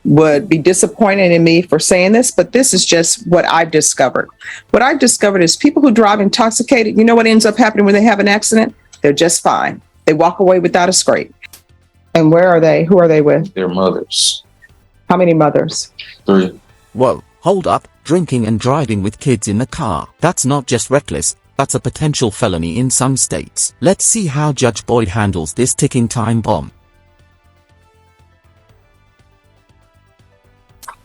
would be disappointed in me for saying this, but this is just what I've discovered. What I've discovered is people who drive intoxicated, you know what ends up happening when they have an accident? They're just fine. They walk away without a scrape. And where are they? Who are they with? Their mothers. How many mothers? 3. Whoa, hold up. Drinking and driving with kids in the car. That's not just reckless, that's a potential felony in some states. Let's see how Judge Boyd handles this ticking time bomb.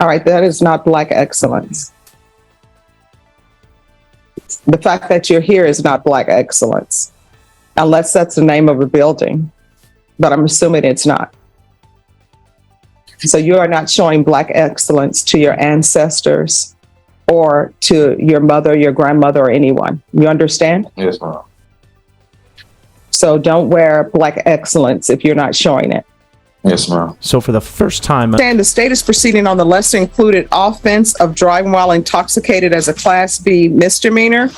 All right, that is not Black excellence. The fact that you're here is not Black excellence, unless that's the name of a building, but I'm assuming it's not. So you are not showing Black excellence to your ancestors or to your mother, your grandmother, or anyone. You understand? Yes, ma'am. So don't wear Black excellence if you're not showing it. Yes, ma'am. So for the first time, The state is proceeding on the lesser included offense of driving while intoxicated as a Class B misdemeanor.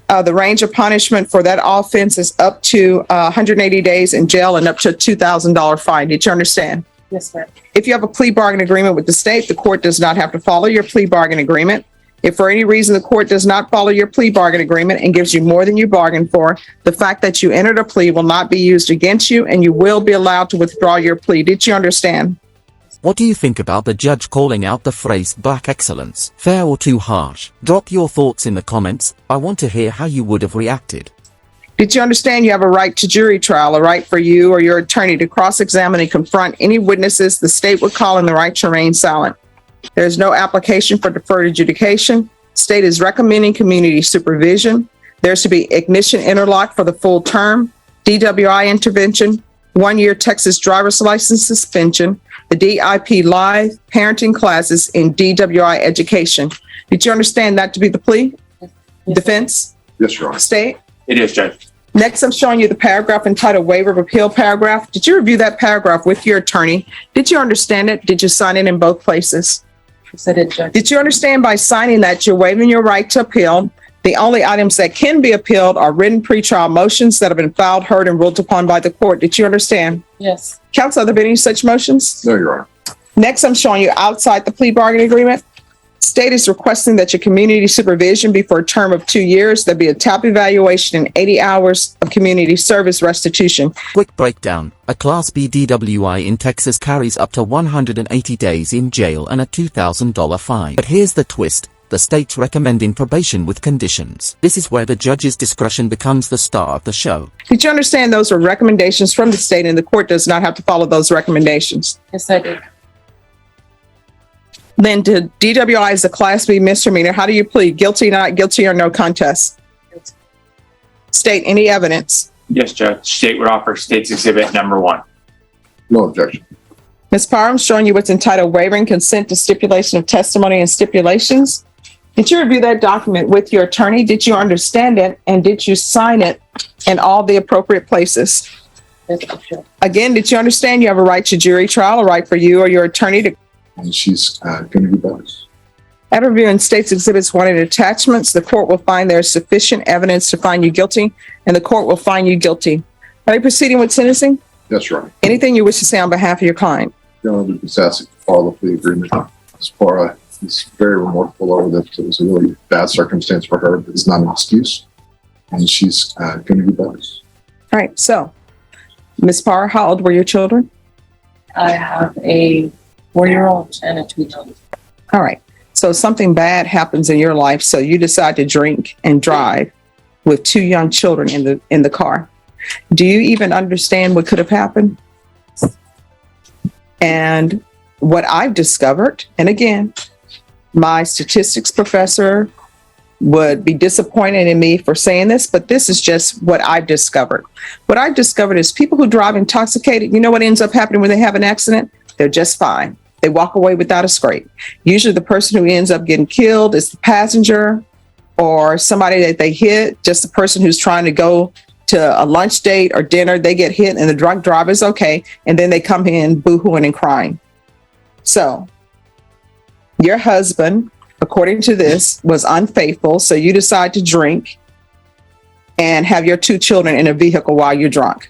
The range of punishment for that offense is up to 180 days in jail and up to a $2,000 fine. Did you understand? Yes, ma'am. If you have a plea bargain agreement with the state, the court does not have to follow your plea bargain agreement. If for any reason the court does not follow your plea bargain agreement and gives you more than you bargained for, the fact that you entered a plea will not be used against you and you will be allowed to withdraw your plea. Did you understand? What do you think about the judge calling out the phrase Black excellence? Fair or too harsh? Drop your thoughts in the comments. I want to hear how you would have reacted. Did you understand you have a right to jury trial, a right for you or your attorney to cross-examine and confront any witnesses the state would call in the right to remain silent? There is no application for deferred adjudication. State is recommending community supervision. There's to be ignition interlock for the full term, DWI intervention, 1-year Texas driver's license suspension, the DIP live parenting classes in DWI education. Did you understand that to be the plea? Defense? Yes, Your Honor. State? It is, Judge. Next, I'm showing you the paragraph entitled Waiver of Appeal paragraph. Did you review that paragraph with your attorney? Did you understand it? Did you sign it in both places? Yes, I did, Judge. Did you understand by signing that you're waiving your right to appeal? The only items that can be appealed are written pretrial motions that have been filed, heard, and ruled upon by the court. Did you understand? Yes. Counsel, have there been any such motions? No, Your Honor. Next, I'm showing you outside the plea bargain agreement. State is requesting that your community supervision be for a term of 2 years. There'll be a TAP evaluation and 80 hours of community service restitution. Quick breakdown. A Class B DWI in Texas carries up to 180 days in jail and a $2,000 fine. But here's the twist. The state's recommending probation with conditions. This is where the judge's discretion becomes the star of the show. Did you understand those are recommendations from the state and the court does not have to follow those recommendations? Yes, I did. Then to DWI is a Class B misdemeanor. How do you plead? Guilty, not guilty, or no contest? State, any evidence? Yes, Judge. State would offer State's Exhibit number 1. No objection. Ms. Parham, showing you what's entitled Waiving Consent to Stipulation of Testimony and Stipulations. Did you review that document with your attorney? Did you understand it? And did you sign it in all the appropriate places? Yes, Judge. Again, did you understand you have a right to jury trial, a right for you or your attorney to... And she's going to be better. At reviewing State's Exhibits 1 and attachments, the court will find there is sufficient evidence to find you guilty, and the court will find you guilty. Are you proceeding with sentencing? Yes, Your Honor. Anything you wish to say on behalf of your client? Your Honor, we just ask to follow the plea agreement. As far it's very remarkable over that it was a really bad circumstance for her, but it's not an excuse. And she's going to be better. All right, so, Ms. Parr, how old were your children? I have a 4-year-old and a 2-year-old. All right. So something bad happens in your life, so you decide to drink and drive with 2 young children in the car. Do you even understand what could have happened? And what I've discovered, and again, my statistics professor would be disappointed in me for saying this, but this is just what I've discovered. What I've discovered is people who drive intoxicated, you know what ends up happening when they have an accident? They're just fine. They walk away without a scrape. Usually the person who ends up getting killed is the passenger or somebody that they hit, just the person who's trying to go to a lunch date or dinner, they get hit and the drunk driver's okay. And then they come in boo-hooing and crying. So your husband, according to this, was unfaithful. So you decide to drink and have your 2 children in a vehicle while you're drunk.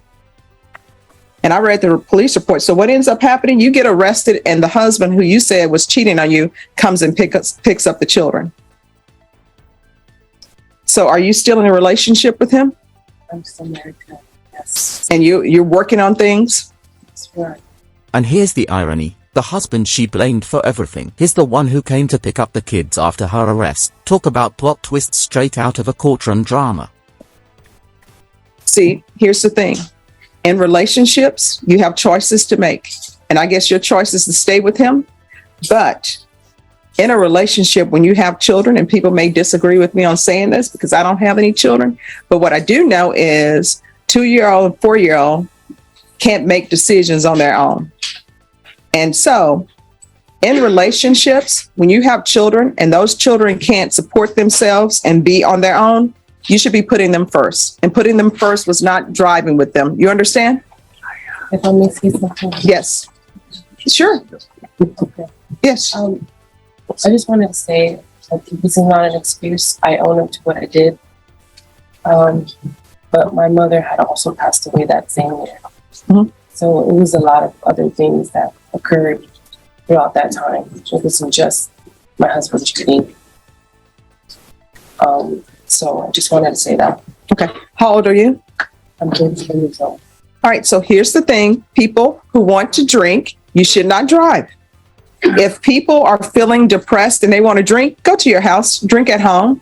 And I read the police report. So what ends up happening? You get arrested, and the husband who you said was cheating on you comes and picks up the children. So are you still in a relationship with him? I'm still married to him. Yes. And you're working on things? That's right. And here's the irony. The husband she blamed for everything is the one who came to pick up the kids after her arrest. Talk about plot twists straight out of a courtroom drama. See, here's the thing. In relationships, you have choices to make. And I guess your choice is to stay with him. But in a relationship, when you have children, and people may disagree with me on saying this because I don't have any children, but what I do know is 2-year-old and 4-year-old can't make decisions on their own. And so in relationships, when you have children and those children can't support themselves and be on their own, you should be putting them first. And putting them first was not driving with them. You understand? If I may say something. Yes. Sure. Okay. Yes. I just wanted to say that this is not an excuse. I own up to what I did. But my mother had also passed away that same year. Mhm. So it was a lot of other things that occurred throughout that time. It wasn't just my husband cheating. So I just wanted to say that. Okay. How old are you? I'm 33 years old. All right. So here's the thing. People who want to drink, you should not drive. If people are feeling depressed and they want to drink, go to your house, drink at home,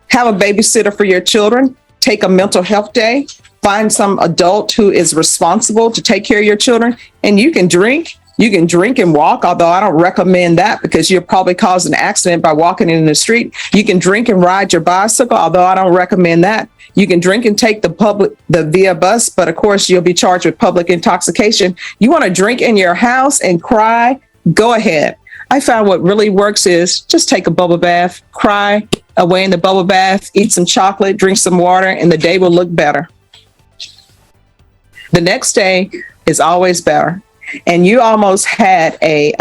have a babysitter for your children, take a mental health day, find some adult who is responsible to take care of your children, and you can drink. You can drink and walk, although I don't recommend that because you'll probably cause an accident by walking in the street. You can drink and ride your bicycle, although I don't recommend that. You can drink and take the via bus, but of course you'll be charged with public intoxication. You want to drink in your house and cry? Go ahead. I found what really works is just take a bubble bath, cry away in the bubble bath, eat some chocolate, drink some water, and the day will look better. The next day is always better. And you almost had a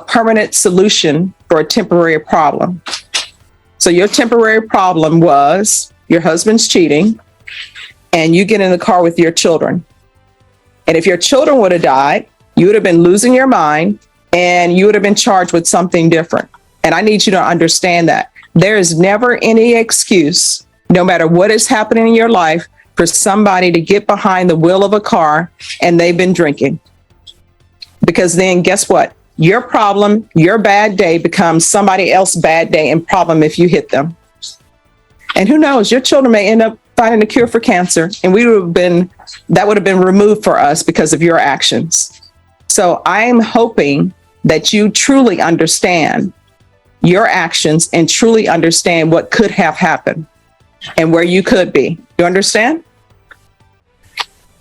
permanent solution for a temporary problem. So your temporary problem was your husband's cheating, and you get in the car with your children. And if your children would have died, you would have been losing your mind, and you would have been charged with something different. And I need you to understand that there is never any excuse, no matter what is happening in your life, for somebody to get behind the wheel of a car and they've been drinking. Because then guess what? Your problem, your bad day becomes somebody else's bad day and problem if you hit them. And who knows, your children may end up finding a cure for cancer, and that would have been removed for us because of your actions. So I'm hoping that you truly understand your actions and truly understand what could have happened and where you could be. You understand?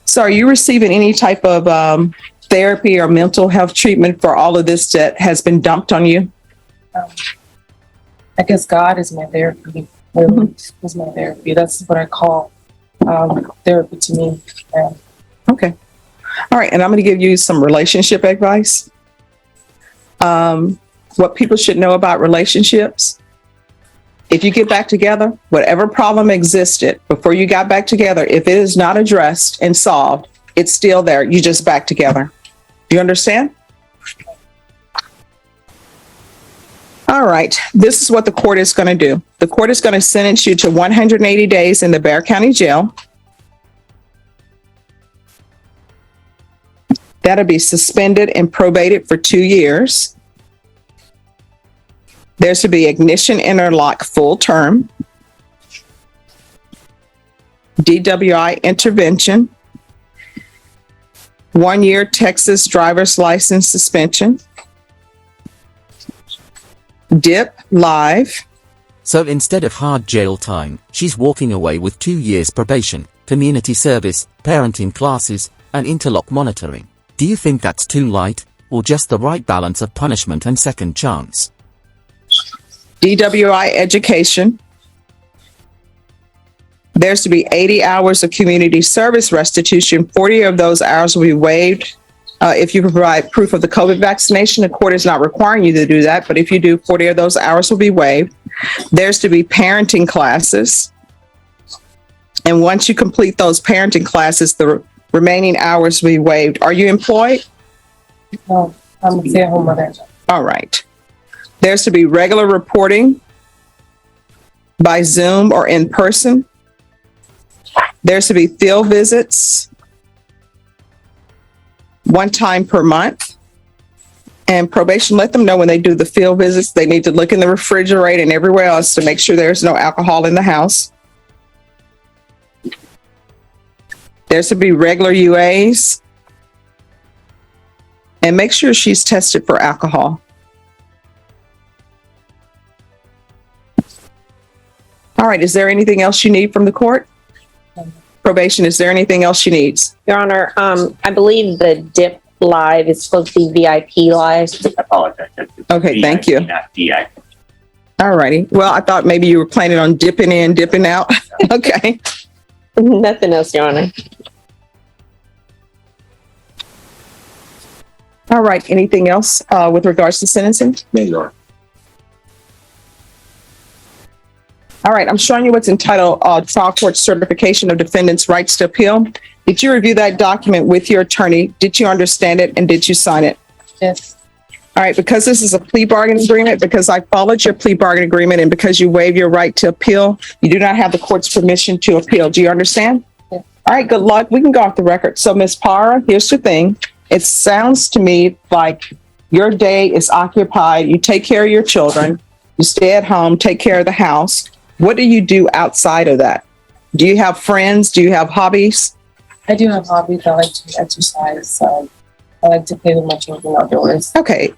So are you receiving any type of therapy or mental health treatment for all of this that has been dumped on you? I guess God is my therapy. Is my therapy. That's what I call therapy to me. Yeah. Okay. All right. And I'm going to give you some relationship advice. What people should know about relationships. If you get back together, whatever problem existed before you got back together, if it is not addressed and solved, it's still there. You just back together. Do you understand? All right. This is what the court is going to do. The court is going to sentence you to 180 days in the Bexar County Jail. That'll be suspended and probated for 2 years. There's to be ignition interlock full term, DWI intervention, 1 year Texas driver's license suspension, DIP live. So instead of hard jail time, she's walking away with 2 years probation, community service, parenting classes, and interlock monitoring. Do you think that's too light, or just the right balance of punishment and second chance? DWI education. There's to be 80 hours of community service restitution. 40 of those hours will be waived if you provide proof of the COVID vaccination. The court is not requiring you to do that, but if you do, 40 of those hours will be waived. There's to be parenting classes. And once you complete those parenting classes, the Remaining hours will be waived. Are you employed? No, I'm a stay-at-home mother. All right. There's to be regular reporting by Zoom or in person. There's to be field visits one time per month. And probation, let them know when they do the field visits, they need to look in the refrigerator and everywhere else to make sure there's no alcohol in the house. There's to be regular UAs. And make sure she's tested for alcohol. All right, is there anything else you need from the court? Probation, is there anything else she needs? Your Honor, I believe the DIP live is supposed to be VIP live. I apologize. Judge. It's Okay, thank you. Not DI. All righty. Well, I thought maybe you were planning on dipping in, dipping out. Okay. Nothing else, Your Honor. All right. Anything else with regards to sentencing? Yeah, you are. All right. I'm showing you what's entitled Trial Court Certification of Defendant's Rights to Appeal. Did you review that document with your attorney? Did you understand it and did you sign it? Yes. All right. Because this is a plea bargaining agreement, because I followed your plea bargaining agreement and because you waive your right to appeal, you do not have the court's permission to appeal. Do you understand? Yes. All right. Good luck. We can go off the record. So, Ms. Parra, here's the thing. It sounds to me like your day is occupied. You take care of your children. You stay at home, take care of the house. What do you do outside of that? Do you have friends? Do you have hobbies? I do have hobbies. I like to exercise. I like to play with my children outdoors. Okay.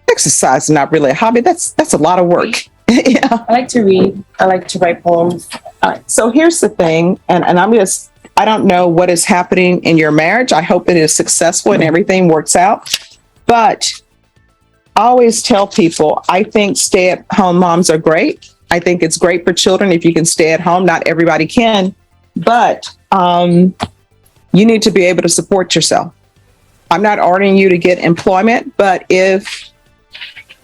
Exercise is not really a hobby. That's a lot of work. Yeah. I like to read. I like to write poems. All right. So here's the thing, and I don't know what is happening in your marriage. I hope it is successful and everything works out. But I always tell people, I think stay-at-home moms are great. I think it's great for children if you can stay at home. Not everybody can, but you need to be able to support yourself. I'm not ordering you to get employment, but if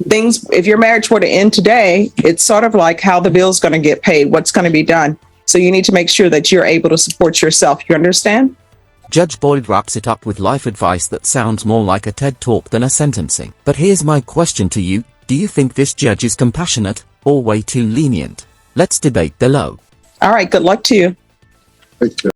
your marriage were to end today, it's sort of like how the bill's going to get paid, what's going to be done. So you need to make sure that you're able to support yourself. You understand? Judge Boyd wraps it up with life advice that sounds more like a TED talk than a sentencing. But here's my question to you. Do you think this judge is compassionate or way too lenient? Let's debate below. All right. Good luck to you. Thank you.